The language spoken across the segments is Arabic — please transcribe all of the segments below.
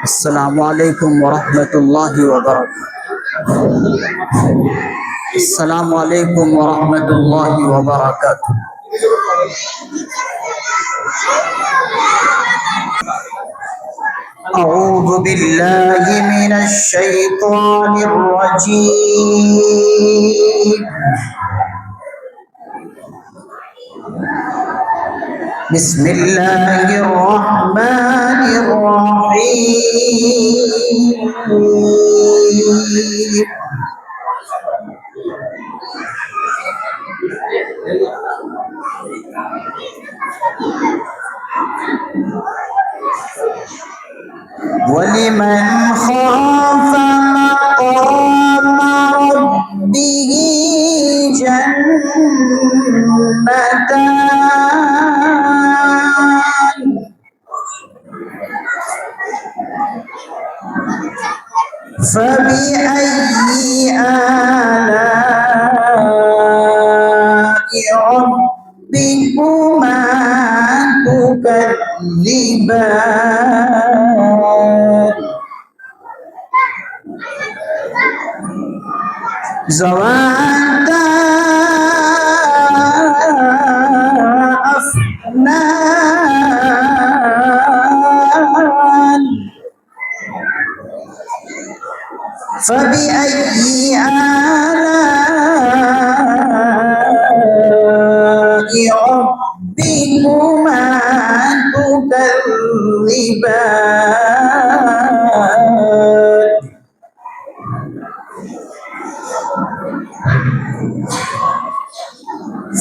السلام عليكم ورحمة الله وبركاته. السلام عليكم ورحمة الله وبركاته. أعوذ بالله من الشيطان الرجيم. بسم الله الرحمن الرحيم. ولمن خاف مقام ربه جنتان فبأي آلاء ربكما تكذبان ذواتا أفنان فبأي آلاء ربكما تكذبان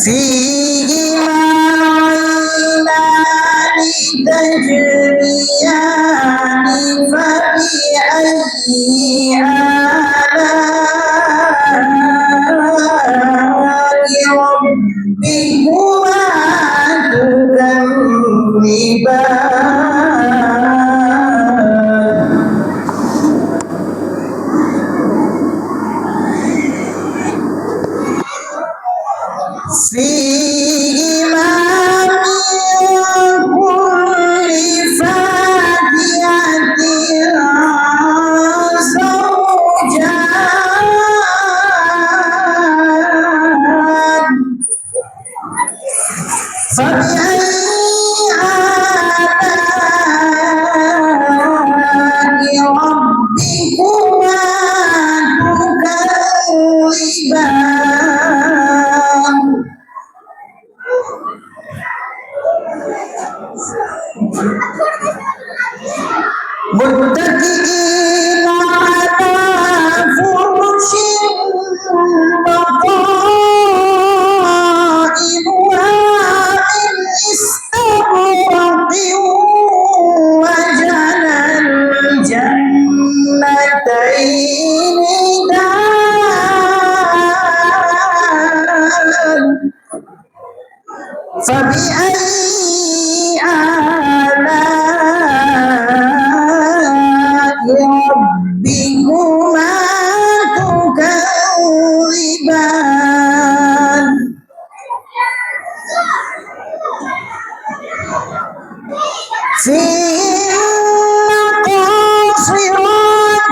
فيهما عينان تجريان فبأي آلاء ربكما تكذبان فيهما من كل فاكهة زوجان فبأي آلاء ربكما تكذبان متكئين على فرش بطائنها من استبرق وجنى الجنتين دان فبأي آلاء ربكما تكذبان فيهن قاصرات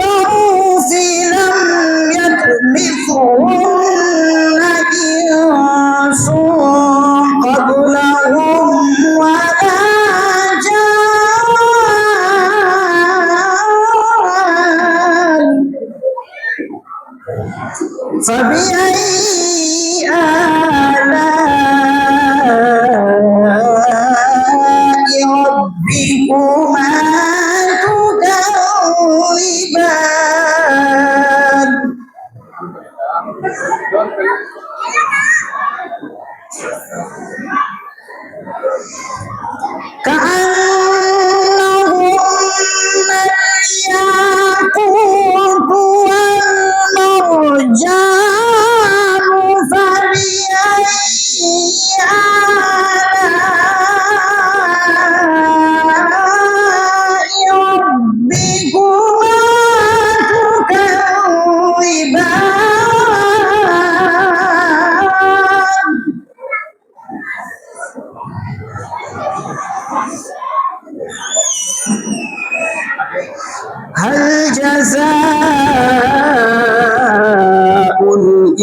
الطرف لم يطمثهن إنس قبلهم ولا جان فبأي آلاء ربكما تكذبان كأنهن الياقوت والمرجان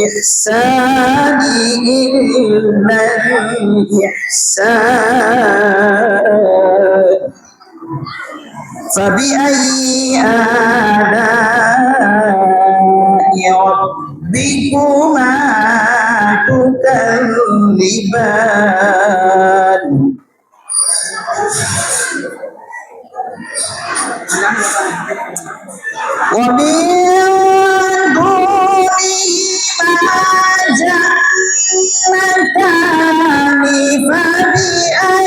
الإحسان إلا الإحسان فبأي آلاء ربكما تكذبان ومن دونهما جنتان فبأي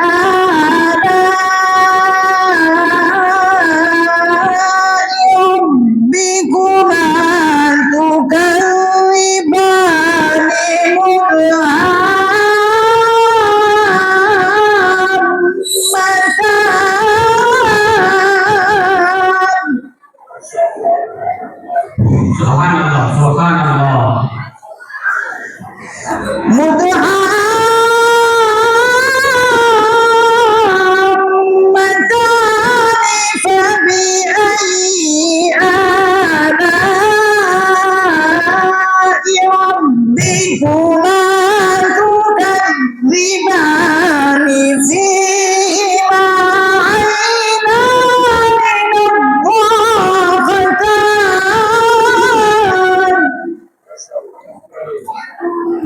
آلاء ربكما تكذبان Subhanallah, subhanallah. مدهامتان فبأي آلاء ربكما تكذبان فيهما عينان نضاختان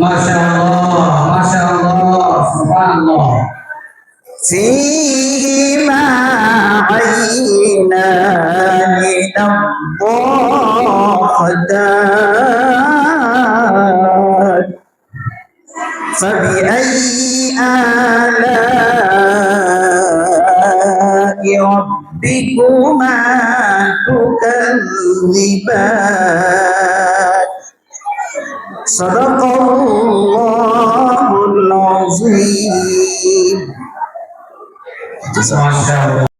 Masya Allah, subhanallah. فيهما عينان نضاختان فبأي آلاء ربكما تكذبان صدق الله العظيم. Masya Allah.